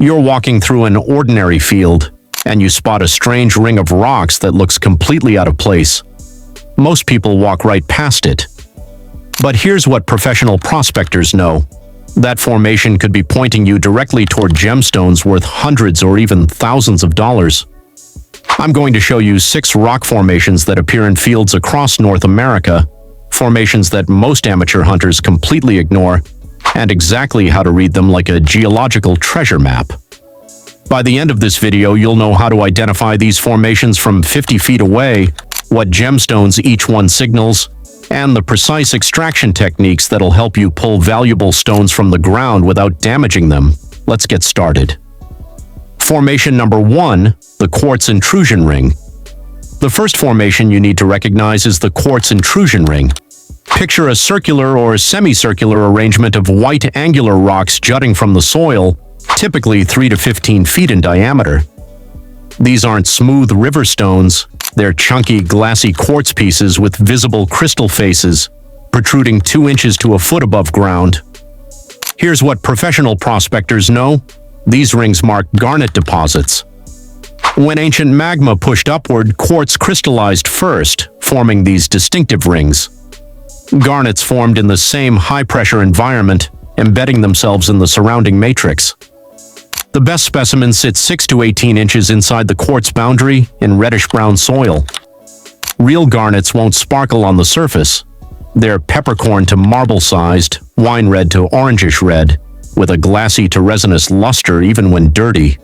You're walking through an ordinary field, and you spot a strange ring of rocks that looks completely out of place. Most people walk right past it. But here's what professional prospectors know. That formation could be pointing you directly toward gemstones worth hundreds or even thousands of dollars. I'm going to show you 6 rock formations that appear in fields across North America, formations that most amateur hunters completely ignore, and exactly how to read them like a geological treasure map. By the end of this video, you'll know how to identify these formations from 50 feet away, what gemstones each one signals, and the precise extraction techniques that'll help you pull valuable stones from the ground without damaging them. Let's get started. Formation number 1, the Quartz Intrusion Ring. The first formation you need to recognize is the Quartz Intrusion Ring. Picture a circular or semicircular arrangement of white angular rocks jutting from the soil, typically 3 to 15 feet in diameter. These aren't smooth river stones, they're chunky, glassy quartz pieces with visible crystal faces, protruding 2 inches to a foot above ground. Here's what professional prospectors know. These rings mark garnet deposits. When ancient magma pushed upward, quartz crystallized first, forming these distinctive rings. Garnets formed in the same high-pressure environment, embedding themselves in the surrounding matrix. The best specimens sit 6 to 18 inches inside the quartz boundary in reddish-brown soil. Real garnets won't sparkle on the surface. They're peppercorn to marble-sized, wine red to orangish red, with a glassy to resinous luster even when dirty.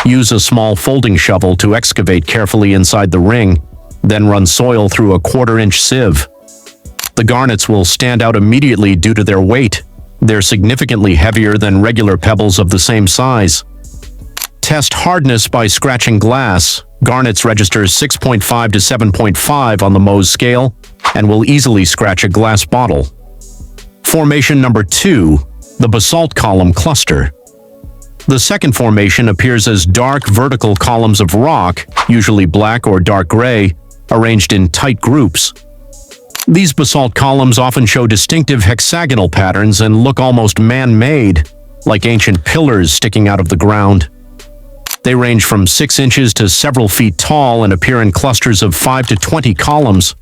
Use a small folding shovel to excavate carefully inside the ring, then run soil through a 1/4-inch sieve. The garnets will stand out immediately due to their weight. They're significantly heavier than regular pebbles of the same size. Test hardness by scratching glass. Garnets register 6.5 to 7.5 on the Mohs scale and will easily scratch a glass bottle. Formation number 2, the Basalt Column Cluster. The second formation appears as dark vertical columns of rock, usually black or dark gray, arranged in tight groups. These basalt columns often show distinctive hexagonal patterns and look almost man-made, like ancient pillars sticking out of the ground. They range from 6 inches to several feet tall and appear in clusters of 5 to 20 columns.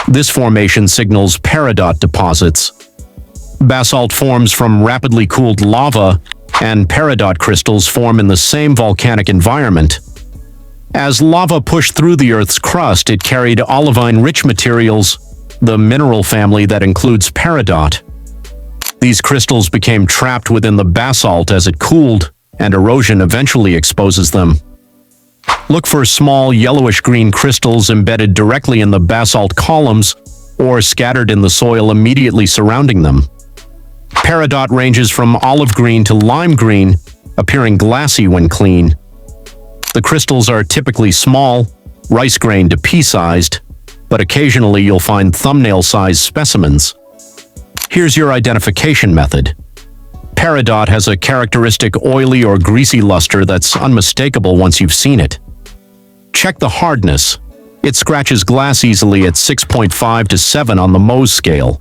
This formation signals peridot deposits. Basalt forms from rapidly cooled lava, and peridot crystals form in the same volcanic environment. As lava pushed through the Earth's crust, it carried olivine-rich materials, the mineral family that includes peridot. These crystals became trapped within the basalt as it cooled, and erosion eventually exposes them. Look for small yellowish-green crystals embedded directly in the basalt columns or scattered in the soil immediately surrounding them. Peridot ranges from olive green to lime green, appearing glassy when clean. The crystals are typically small, rice grain to pea-sized, but occasionally you'll find thumbnail-sized specimens. Here's your identification method. Peridot has a characteristic oily or greasy luster that's unmistakable once you've seen it. Check the hardness. It scratches glass easily at 6.5 to 7 on the Mohs scale.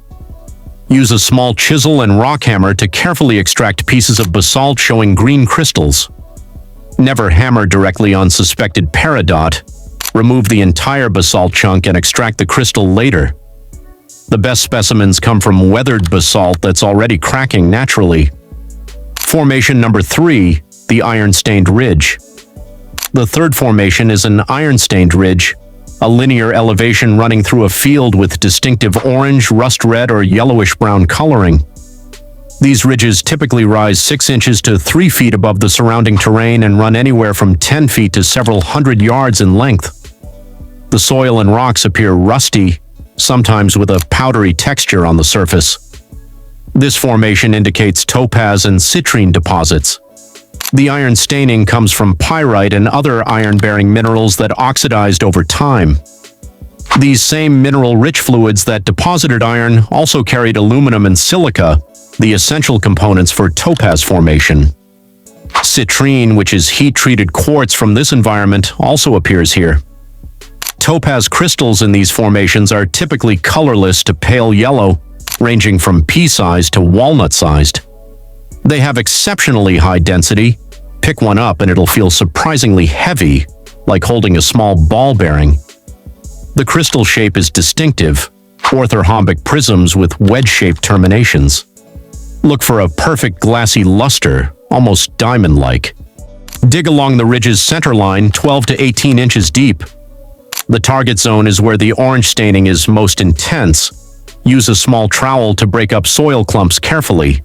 Use a small chisel and rock hammer to carefully extract pieces of basalt showing green crystals. Never hammer directly on suspected peridot. Remove the entire basalt chunk and extract the crystal later. The best specimens come from weathered basalt that's already cracking naturally. Formation number 3, the iron-stained ridge. The third formation is an iron-stained ridge, a linear elevation running through a field with distinctive orange, rust red, or yellowish-brown coloring. These ridges typically rise 6 inches to 3 feet above the surrounding terrain and run anywhere from 10 feet to several hundred yards in length. The soil and rocks appear rusty, sometimes with a powdery texture on the surface. This formation indicates topaz and citrine deposits. The iron staining comes from pyrite and other iron-bearing minerals that oxidized over time. These same mineral-rich fluids that deposited iron also carried aluminum and silica, the essential components for topaz formation. Citrine, which is heat-treated quartz from this environment, also appears here. Topaz crystals in these formations are typically colorless to pale yellow, ranging from pea-sized to walnut-sized. They have exceptionally high density, pick one up and it'll feel surprisingly heavy, like holding a small ball bearing. The crystal shape is distinctive, orthorhombic prisms with wedge-shaped terminations. Look for a perfect glassy luster, almost diamond-like. Dig along the ridge's centerline 12 to 18 inches deep. The target zone is where the orange staining is most intense. Use a small trowel to break up soil clumps carefully.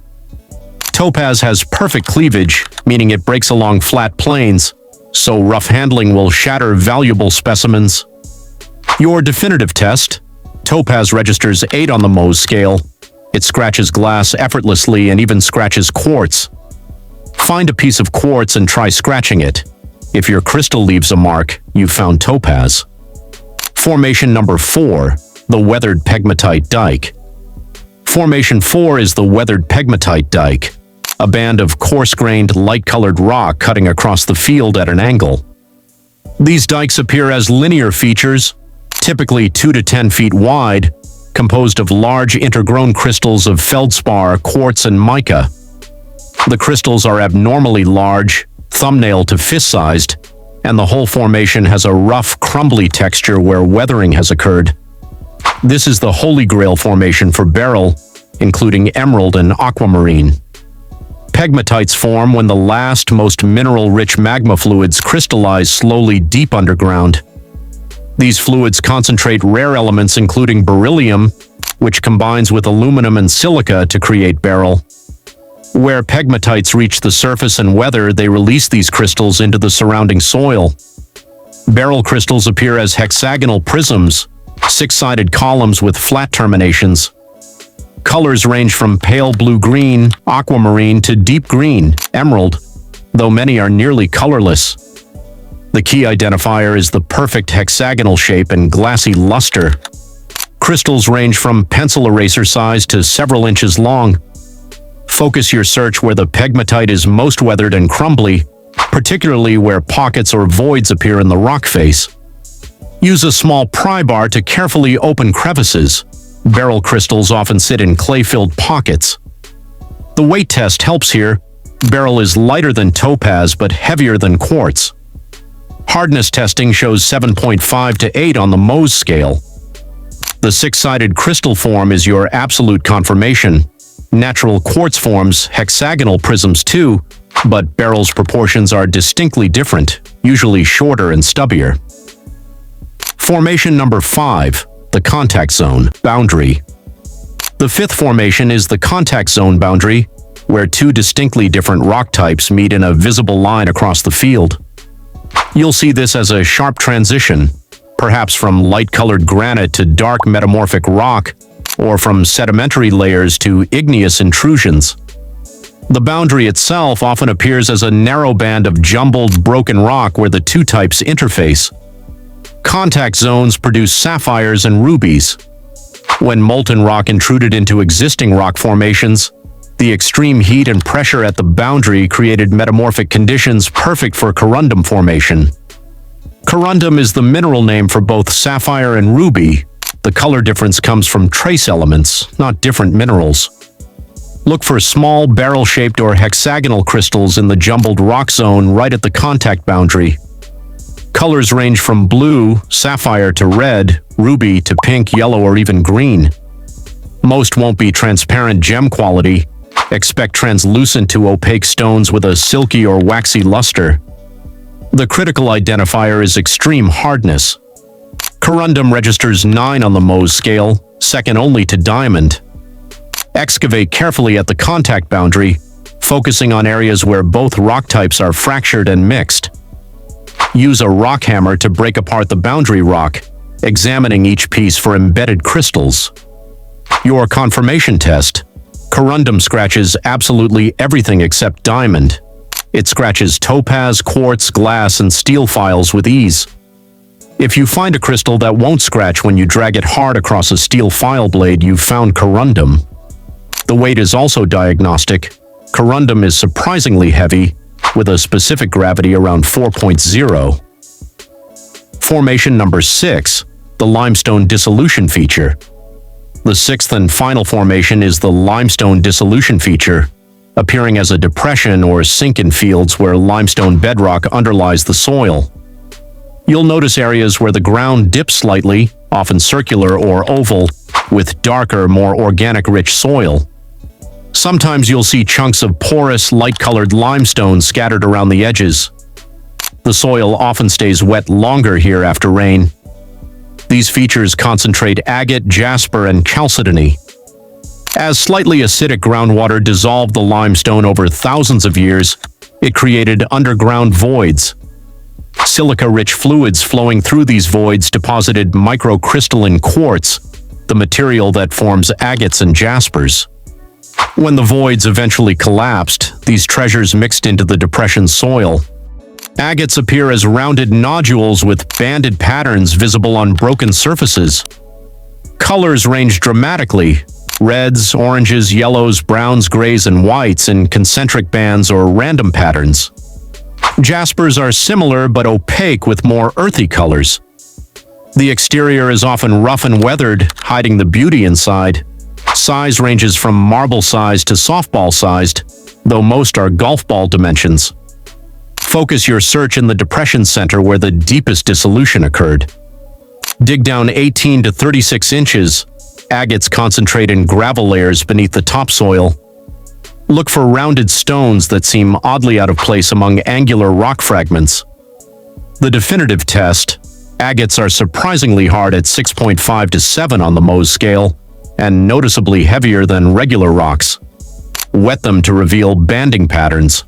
Topaz has perfect cleavage, meaning it breaks along flat plains, so rough handling will shatter valuable specimens. Your definitive test: topaz registers 8 on the Mohs scale. It scratches glass effortlessly and even scratches quartz. Find a piece of quartz and try scratching it. If your crystal leaves a mark, you've found topaz. Formation number 4, the weathered pegmatite dike. Formation 4 is the weathered pegmatite dike, a band of coarse-grained, light-colored rock cutting across the field at an angle. These dikes appear as linear features, typically 2 to 10 feet wide, composed of large intergrown crystals of feldspar, quartz, and mica. The crystals are abnormally large, thumbnail to fist-sized, and the whole formation has a rough, crumbly texture where weathering has occurred. This is the holy grail formation for beryl, including emerald and aquamarine. Pegmatites form when the last, most mineral-rich magma fluids crystallize slowly deep underground. These fluids concentrate rare elements including beryllium, which combines with aluminum and silica to create beryl. Where pegmatites reach the surface and weather, they release these crystals into the surrounding soil. Beryl crystals appear as hexagonal prisms, 6-sided columns with flat terminations. Colors range from pale blue-green, aquamarine to deep green, emerald, though many are nearly colorless. The key identifier is the perfect hexagonal shape and glassy luster. Crystals range from pencil eraser size to several inches long. Focus your search where the pegmatite is most weathered and crumbly, particularly where pockets or voids appear in the rock face. Use a small pry bar to carefully open crevices. Beryl crystals often sit in clay-filled pockets. The weight test helps here. Beryl is lighter than topaz but heavier than quartz. Hardness testing shows 7.5 to 8 on the Mohs scale. The 6-sided crystal form is your absolute confirmation. Natural quartz forms hexagonal prisms too, but beryl's proportions are distinctly different, usually shorter and stubbier. Formation number 5, the contact zone boundary. The 5th formation is the contact zone boundary, where 2 distinctly different rock types meet in a visible line across the field. You'll see this as a sharp transition, perhaps from light-colored granite to dark metamorphic rock, or from sedimentary layers to igneous intrusions. The boundary itself often appears as a narrow band of jumbled, broken rock where the 2 types interface. Contact zones produce sapphires and rubies. When molten rock intruded into existing rock formations, the extreme heat and pressure at the boundary created metamorphic conditions perfect for corundum formation. Corundum is the mineral name for both sapphire and ruby. The color difference comes from trace elements, not different minerals. Look for small barrel-shaped or hexagonal crystals in the jumbled rock zone right at the contact boundary. Colors range from blue, sapphire to red, ruby to pink, yellow, or even green. Most won't be transparent gem quality. Expect translucent to opaque stones with a silky or waxy luster. The critical identifier is extreme hardness. Corundum registers 9 on the Mohs scale, second only to diamond. Excavate carefully at the contact boundary, focusing on areas where both rock types are fractured and mixed. Use a rock hammer to break apart the boundary rock, examining each piece for embedded crystals. Your confirmation test: corundum scratches absolutely everything except diamond. It scratches topaz, quartz, glass, and steel files with ease. If you find a crystal that won't scratch when you drag it hard across a steel file blade, you've found corundum. The weight is also diagnostic. Corundum is surprisingly heavy, with a specific gravity around 4.0. Formation number 6, the limestone dissolution feature. The 6th and final formation is the limestone dissolution feature. appearing as a depression or sink in fields where limestone bedrock underlies the soil. You'll notice areas where the ground dips slightly, often circular or oval, with darker, more organic-rich soil. Sometimes you'll see chunks of porous, light-colored limestone scattered around the edges. The soil often stays wet longer here after rain. These features concentrate agate, jasper, and chalcedony. As slightly acidic groundwater dissolved the limestone over thousands of years, it created underground voids. Silica-rich fluids flowing through these voids deposited microcrystalline quartz, the material that forms agates and jaspers. When the voids eventually collapsed, these treasures mixed into the depression soil. Agates appear as rounded nodules with banded patterns visible on broken surfaces. Colors range dramatically: reds, oranges, yellows, browns, grays, and whites in concentric bands or random patterns. Jaspers are similar but opaque with more earthy colors. The exterior is often rough and weathered, hiding the beauty inside. Size ranges from marble-sized to softball-sized, though most are golf ball dimensions. Focus your search in the depression center where the deepest dissolution occurred. Dig down 18 to 36 inches. Agates concentrate in gravel layers beneath the topsoil. Look for rounded stones that seem oddly out of place among angular rock fragments. The definitive test: agates are surprisingly hard at 6.5 to 7 on the Mohs scale, and noticeably heavier than regular rocks. Wet them to reveal banding patterns.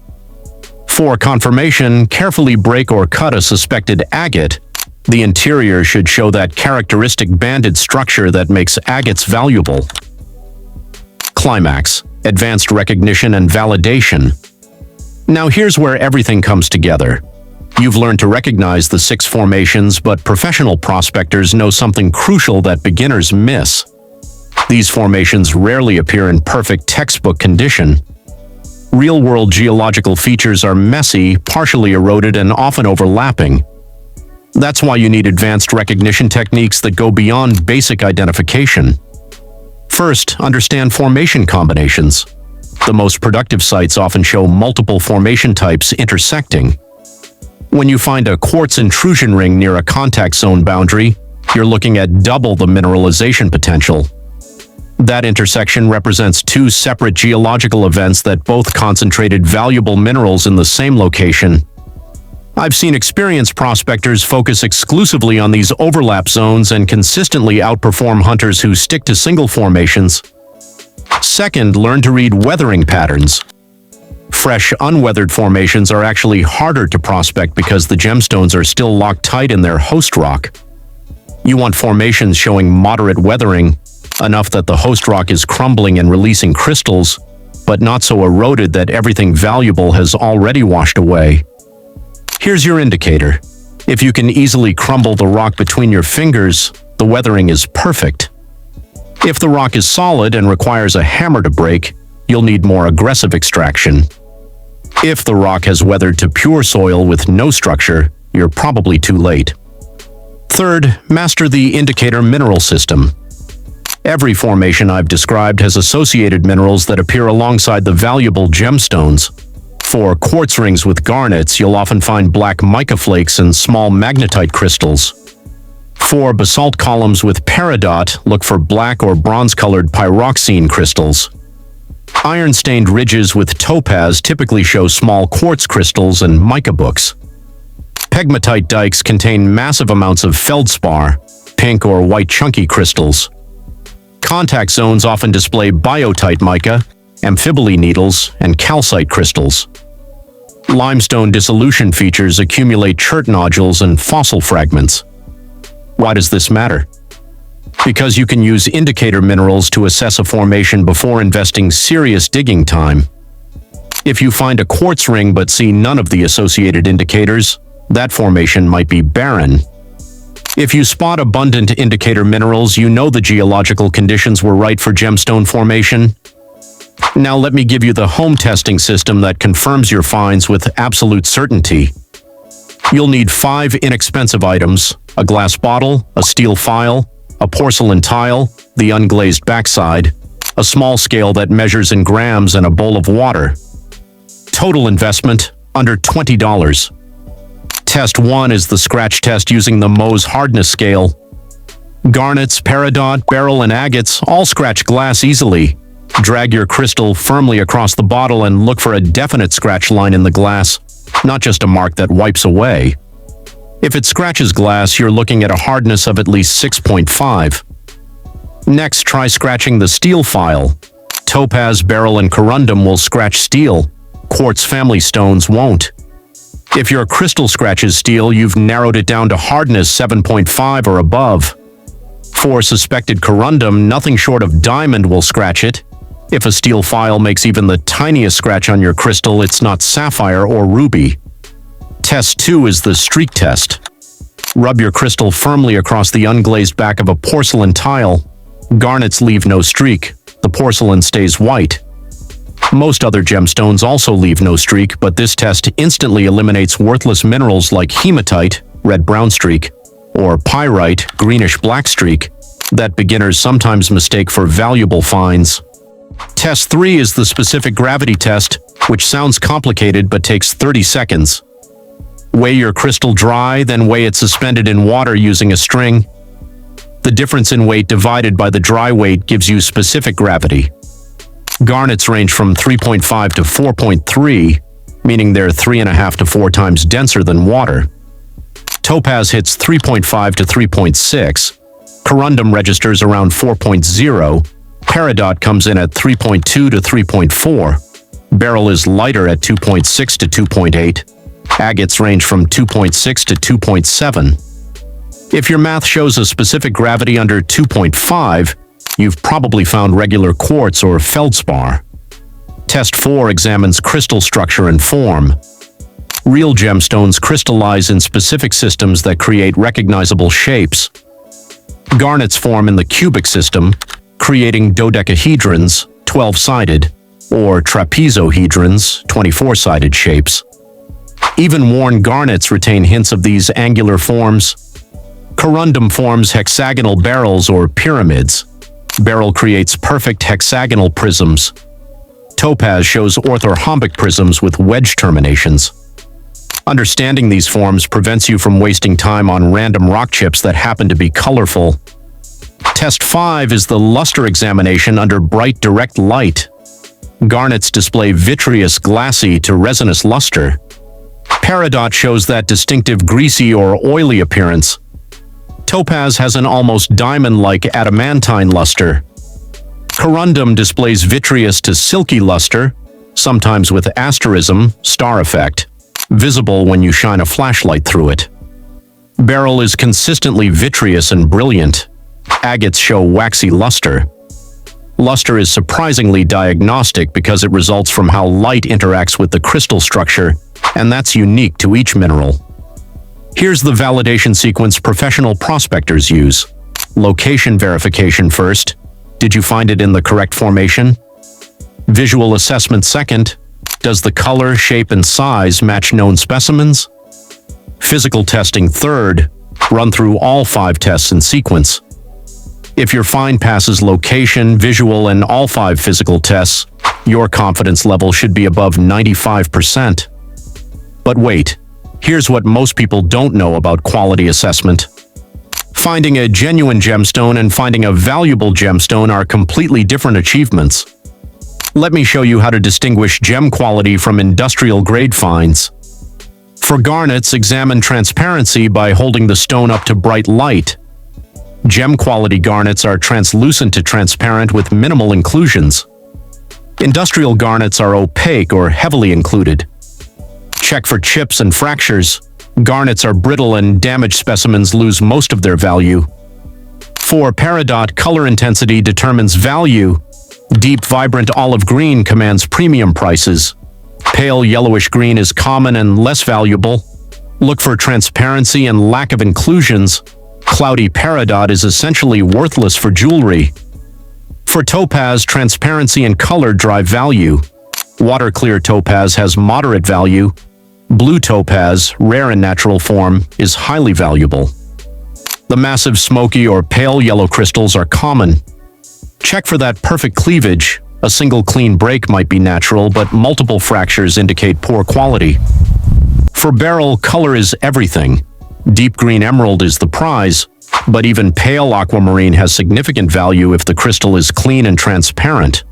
For confirmation, carefully break or cut a suspected agate. The interior should show that characteristic banded structure that makes agates valuable. Climax: advanced recognition and validation. Now here's where everything comes together. You've learned to recognize the 6 formations, but professional prospectors know something crucial that beginners miss. These formations rarely appear in perfect textbook condition. Real-world geological features are messy, partially eroded, and often overlapping. That's why you need advanced recognition techniques that go beyond basic identification. First, understand formation combinations. The most productive sites often show multiple formation types intersecting. When you find a quartz intrusion ring near a contact zone boundary, you're looking at double the mineralization potential. That intersection represents 2 separate geological events that both concentrated valuable minerals in the same location. I've seen experienced prospectors focus exclusively on these overlap zones and consistently outperform hunters who stick to single formations. Second, learn to read weathering patterns. Fresh, unweathered formations are actually harder to prospect because the gemstones are still locked tight in their host rock. You want formations showing moderate weathering, enough that the host rock is crumbling and releasing crystals, but not so eroded that everything valuable has already washed away. Here's your indicator. If you can easily crumble the rock between your fingers, the weathering is perfect. If the rock is solid and requires a hammer to break, you'll need more aggressive extraction. If the rock has weathered to pure soil with no structure, you're probably too late. Third, master the indicator mineral system. Every formation I've described has associated minerals that appear alongside the valuable gemstones. For quartz rings with garnets, you'll often find black mica flakes and small magnetite crystals. For basalt columns with peridot, look for black or bronze-colored pyroxene crystals. Iron-stained ridges with topaz typically show small quartz crystals and mica books. Pegmatite dikes contain massive amounts of feldspar, pink or white chunky crystals. Contact zones often display biotite mica, amphiboly needles, and calcite crystals. Limestone dissolution features accumulate chert nodules and fossil fragments. Why does this matter? Because you can use indicator minerals to assess a formation before investing serious digging time. If you find a quartz ring but see none of the associated indicators, that formation might be barren. If you spot abundant indicator minerals, you know the geological conditions were right for gemstone formation. Now let me give you the home testing system that confirms your finds with absolute certainty. You'll need 5 inexpensive items: a glass bottle, a steel file, a porcelain tile, the unglazed backside, a small scale that measures in grams and a bowl of water. Total investment, under $20. Test 1 is the scratch test using the Mohs hardness scale. Garnets, peridot, beryl, and agates all scratch glass easily. Drag your crystal firmly across the bottle and look for a definite scratch line in the glass, not just a mark that wipes away. If it scratches glass, you're looking at a hardness of at least 6.5. Next, try scratching the steel file. Topaz, beryl, and corundum will scratch steel. Quartz family stones won't. If your crystal scratches steel, you've narrowed it down to hardness 7.5 or above. For suspected corundum, nothing short of diamond will scratch it. If a steel file makes even the tiniest scratch on your crystal, it's not sapphire or ruby. Test 2 is the streak test. Rub your crystal firmly across the unglazed back of a porcelain tile. Garnets leave no streak. The porcelain stays white. Most other gemstones also leave no streak, but this test instantly eliminates worthless minerals like hematite, red-brown streak, or pyrite, greenish-black streak, that beginners sometimes mistake for valuable finds. Test 3 is the specific gravity test, which sounds complicated but takes 30 seconds. Weigh your crystal dry, then weigh it suspended in water using a string. The difference in weight divided by the dry weight gives you specific gravity. Garnets range from 3.5 to 4.3, meaning they're 3.5 to 4 times denser than water. Topaz hits 3.5 to 3.6. Corundum registers around 4.0. Peridot comes in at 3.2 to 3.4. Beryl is lighter at 2.6 to 2.8. Agates range from 2.6 to 2.7. If your math shows a specific gravity under 2.5, you've probably found regular quartz or feldspar. Test 4 examines crystal structure and form. Real gemstones crystallize in specific systems that create recognizable shapes. Garnets form in the cubic system, creating dodecahedrons, 12-sided, or trapezohedrons, 24-sided shapes. Even worn garnets retain hints of these angular forms. Corundum forms hexagonal barrels or pyramids. Beryl creates perfect hexagonal prisms. Topaz shows orthorhombic prisms with wedge terminations. Understanding these forms prevents you from wasting time on random rock chips that happen to be colorful. Test 5 is the luster examination under bright direct light. Garnets display vitreous, glassy to resinous luster. Peridot shows that distinctive greasy or oily appearance. Topaz has an almost diamond-like adamantine luster. Corundum displays vitreous to silky luster, sometimes with asterism, star effect, visible when you shine a flashlight through it. Beryl is consistently vitreous and brilliant. Agates show waxy luster. Luster is surprisingly diagnostic because it results from how light interacts with the crystal structure, and that's unique to each mineral. Here's the validation sequence professional prospectors use. Location verification first. Did you find it in the correct formation? Visual assessment second. Does the color, shape, and size match known specimens? Physical testing third. Run through all 5 tests in sequence. If your find passes location, visual, and all 5 physical tests, your confidence level should be above 95%. But wait, here's what most people don't know about quality assessment. Finding a genuine gemstone and finding a valuable gemstone are completely different achievements. Let me show you how to distinguish gem quality from industrial-grade finds. For garnets, examine transparency by holding the stone up to bright light. Gem-quality garnets are translucent to transparent with minimal inclusions. Industrial garnets are opaque or heavily included. Check for chips and fractures. Garnets are brittle and damaged specimens lose most of their value. For peridot, color intensity determines value. Deep, vibrant olive green commands premium prices. Pale yellowish green is common and less valuable. Look for transparency and lack of inclusions. Cloudy peridot is essentially worthless for jewelry. For topaz, transparency and color drive value. Water-clear topaz has moderate value. Blue topaz, rare in natural form, is highly valuable. The massive smoky or pale yellow crystals are common. Check for that perfect cleavage. A single clean break might be natural, but multiple fractures indicate poor quality. For beryl, color is everything. Deep green emerald is the prize, but even pale aquamarine has significant value if the crystal is clean and transparent.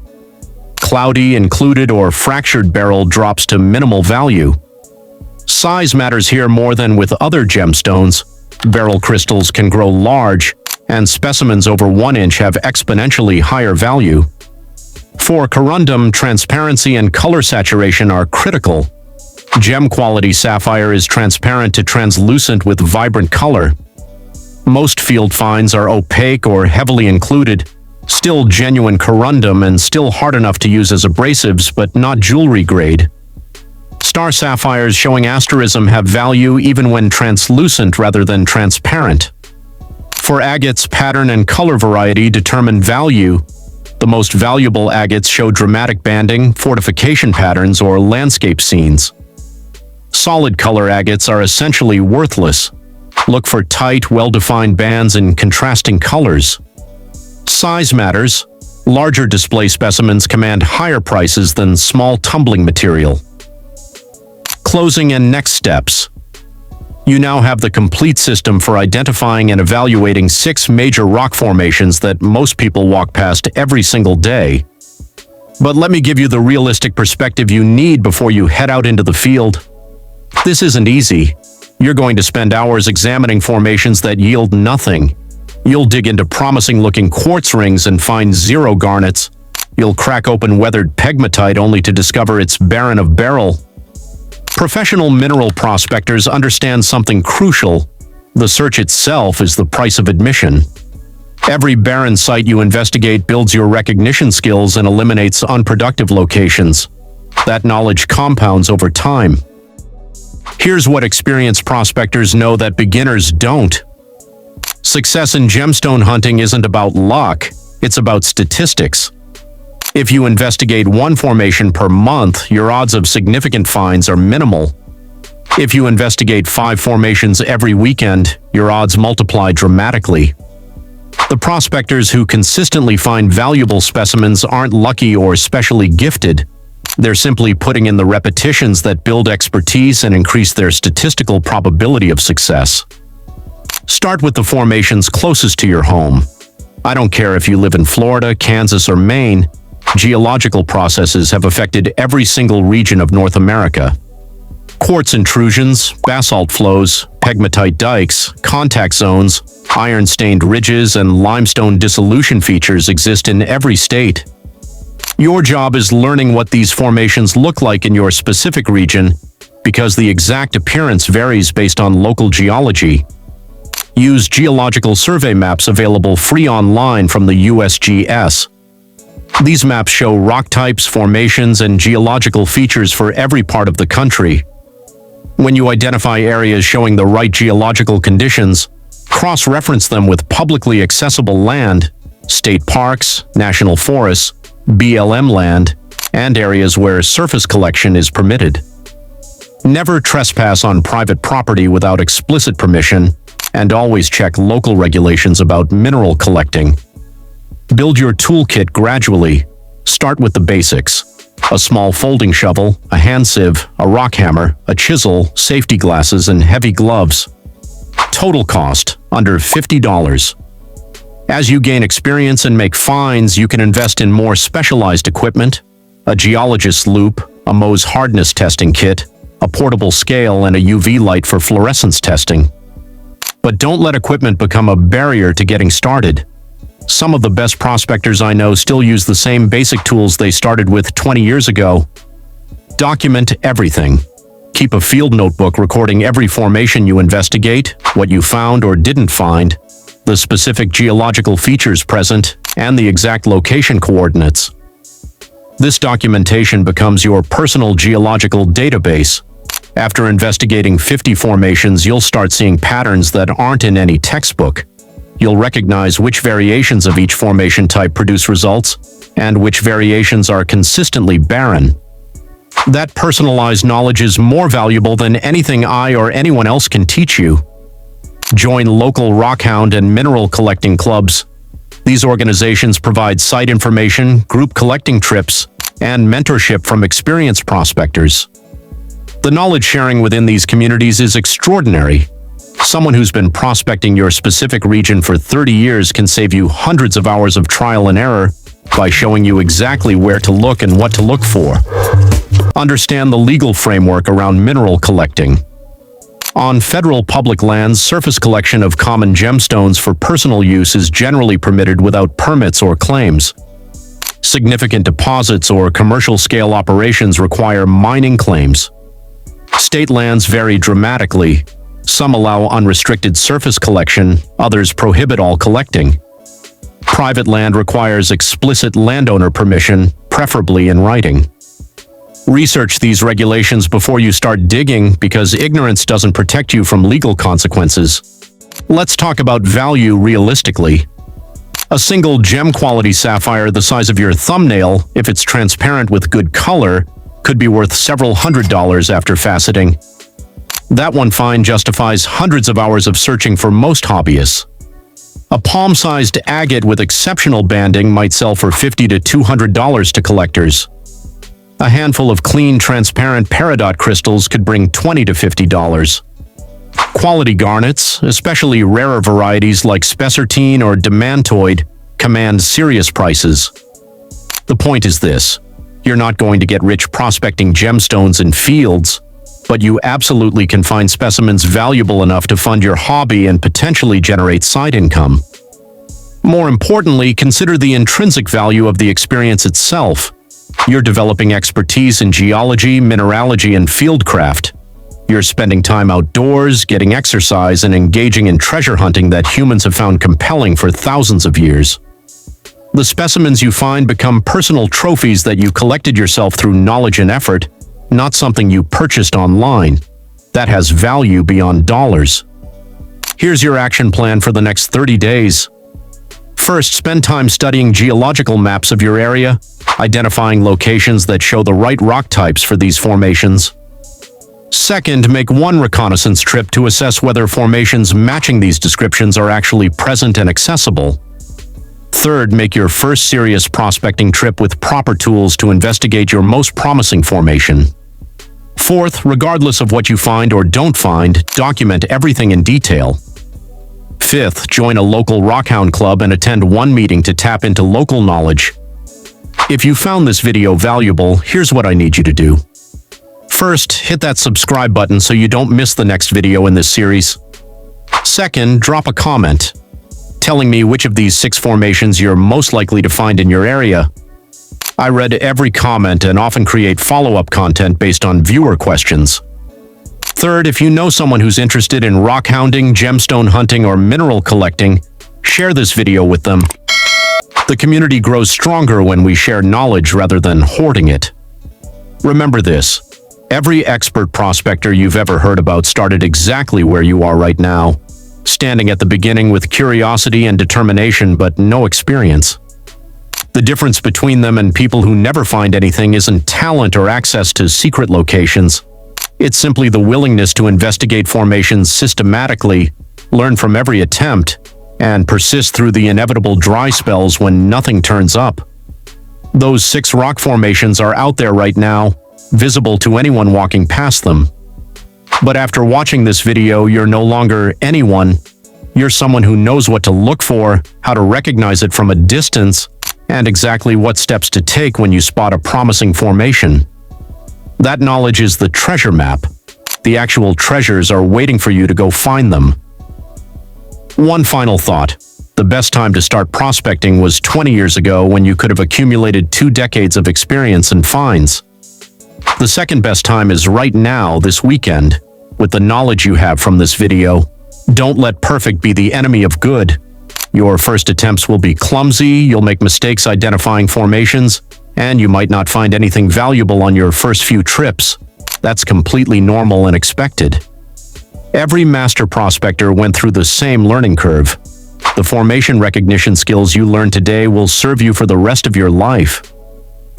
Cloudy, included, or fractured beryl drops to minimal value. Size matters here more than with other gemstones. Beryl crystals can grow large, and specimens over 1 inch have exponentially higher value. For corundum, transparency and color saturation are critical. Gem-quality sapphire is transparent to translucent with vibrant color. Most field finds are opaque or heavily included, still genuine corundum and still hard enough to use as abrasives but not jewelry grade. Star sapphires showing asterism have value even when translucent rather than transparent. For agates, pattern and color variety determine value. The most valuable agates show dramatic banding, fortification patterns, or landscape scenes. Solid color agates are essentially worthless. Look for tight, well-defined bands in contrasting colors. Size matters. Larger display specimens command higher prices than small tumbling material. Closing and next steps. You now have the complete system for identifying and evaluating 6 major rock formations that most people walk past every single day. But let me give you the realistic perspective you need before you head out into the field. This isn't easy. You're going to spend hours examining formations that yield nothing. You'll dig into promising-looking quartz rings and find 0 garnets. You'll crack open weathered pegmatite only to discover it's barren of beryl. Professional mineral prospectors understand something crucial. The search itself is the price of admission. Every barren site you investigate builds your recognition skills and eliminates unproductive locations. That knowledge compounds over time. Here's what experienced prospectors know that beginners don't. Success in gemstone hunting isn't about luck, it's about statistics. If you investigate 1 formation per month, your odds of significant finds are minimal. If you investigate 5 formations every weekend, your odds multiply dramatically. The prospectors who consistently find valuable specimens aren't lucky or specially gifted. They're simply putting in the repetitions that build expertise and increase their statistical probability of success. Start with the formations closest to your home. I don't care if you live in Florida, Kansas, or Maine. Geological processes have affected every single region of North America. Quartz intrusions, basalt flows, pegmatite dikes, contact zones, iron-stained ridges, and limestone dissolution features exist in every state. Your job is learning what these formations look like in your specific region, because the exact appearance varies based on local geology. Use geological survey maps available free online from the USGS. These maps show rock types, formations, and geological features for every part of the country. When you identify areas showing the right geological conditions, cross-reference them with publicly accessible land, state parks, national forests, BLM land, and areas where surface collection is permitted. Never trespass on private property without explicit permission, and always check local regulations about mineral collecting. Build your toolkit gradually. Start with the basics. A small folding shovel, a hand sieve, a rock hammer, a chisel, safety glasses, and heavy gloves. Total cost, under $50. As you gain experience and make finds, you can invest in more specialized equipment, a geologist's loupe, a Mohs hardness testing kit, a portable scale, and a UV light for fluorescence testing. But don't let equipment become a barrier to getting started. Some of the best prospectors I know still use the same basic tools they started with 20 years ago. Document everything. Keep a field notebook recording every formation you investigate, what you found or didn't find, the specific geological features present, and the exact location coordinates. This documentation becomes your personal geological database. After investigating 50 formations, you'll start seeing patterns that aren't in any textbook. You'll recognize which variations of each formation type produce results, and which variations are consistently barren. That personalized knowledge is more valuable than anything I or anyone else can teach you. Join local rockhound and mineral collecting clubs. These organizations provide site information, group collecting trips, and mentorship from experienced prospectors. The knowledge sharing within these communities is extraordinary. Someone who's been prospecting your specific region for 30 years can save you hundreds of hours of trial and error by showing you exactly where to look and what to look for. Understand the legal framework around mineral collecting. On federal public lands, surface collection of common gemstones for personal use is generally permitted without permits or claims. Significant deposits or commercial-scale operations require mining claims. State lands vary dramatically. Some allow unrestricted surface collection, others prohibit all collecting. Private land requires explicit landowner permission, preferably in writing. Research these regulations before you start digging, because ignorance doesn't protect you from legal consequences. Let's talk about value realistically. A single gem-quality sapphire the size of your thumbnail, if it's transparent with good color, could be worth several $100s after faceting. That one find justifies hundreds of hours of searching for most hobbyists. A palm-sized agate with exceptional banding might sell for $50 to $200 to collectors. A handful of clean, transparent peridot crystals could bring $20 to $50. Quality garnets, especially rarer varieties like spessartine or demantoid, command serious prices. The point is this: you're not going to get rich prospecting gemstones in fields, but you absolutely can find specimens valuable enough to fund your hobby and potentially generate side income. More importantly, consider the intrinsic value of the experience itself. You're developing expertise in geology, mineralogy, and fieldcraft. You're spending time outdoors, getting exercise, and engaging in treasure hunting that humans have found compelling for thousands of years. The specimens you find become personal trophies that you collected yourself through knowledge and effort, not something you purchased online. That has value beyond dollars. Here's your action plan for the next 30 days. First, spend time studying geological maps of your area, identifying locations that show the right rock types for these formations. Second, make one reconnaissance trip to assess whether formations matching these descriptions are actually present and accessible. Third, make your first serious prospecting trip with proper tools to investigate your most promising formation. Fourth, regardless of what you find or don't find, document everything in detail. Fifth, join a local rockhound club and attend one meeting to tap into local knowledge. If you found this video valuable, here's what I need you to do. First, hit that subscribe button so you don't miss the next video in this series. Second, drop a comment telling me which of these 6 formations you're most likely to find in your area. I read every comment and often create follow-up content based on viewer questions. Third, if you know someone who's interested in rock hounding, gemstone hunting, or mineral collecting, share this video with them. The community grows stronger when we share knowledge rather than hoarding it. Remember this: every expert prospector you've ever heard about started exactly where you are right now, standing at the beginning with curiosity and determination but no experience. The difference between them and people who never find anything isn't talent or access to secret locations. It's simply the willingness to investigate formations systematically, learn from every attempt, and persist through the inevitable dry spells when nothing turns up. Those 6 rock formations are out there right now, visible to anyone walking past them. But after watching this video, you're no longer anyone. You're someone who knows what to look for, how to recognize it from a distance, and exactly what steps to take when you spot a promising formation. That knowledge is the treasure map. The actual treasures are waiting for you to go find them. One final thought: the best time to start prospecting was 20 years ago, when you could have accumulated 2 decades of experience and finds. The second best time is right now, this weekend, with the knowledge you have from this video. Don't let perfect be the enemy of good. Your first attempts will be clumsy, you'll make mistakes identifying formations, and you might not find anything valuable on your first few trips. That's completely normal and expected. Every master prospector went through the same learning curve. The formation recognition skills you learn today will serve you for the rest of your life.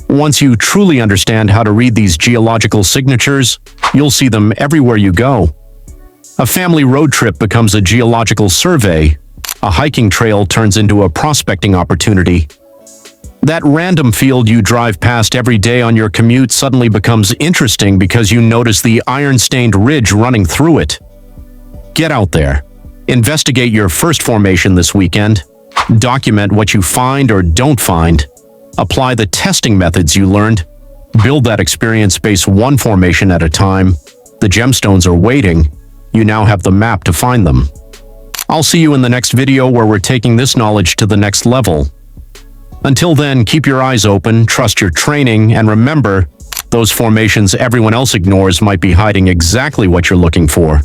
Once you truly understand how to read these geological signatures, you'll see them everywhere you go. A family road trip becomes a geological survey. a hiking trail turns into a prospecting opportunity. That random field you drive past every day on your commute suddenly becomes interesting because you notice the iron-stained ridge running through it. Get out there. Investigate your first formation this weekend. Document what you find or don't find. Apply the testing methods you learned. Build that experience base one formation at a time. The gemstones are waiting. You now have the map to find them. I'll see you in the next video where we're taking this knowledge to the next level. Until then, keep your eyes open, trust your training, and remember, those formations everyone else ignores might be hiding exactly what you're looking for.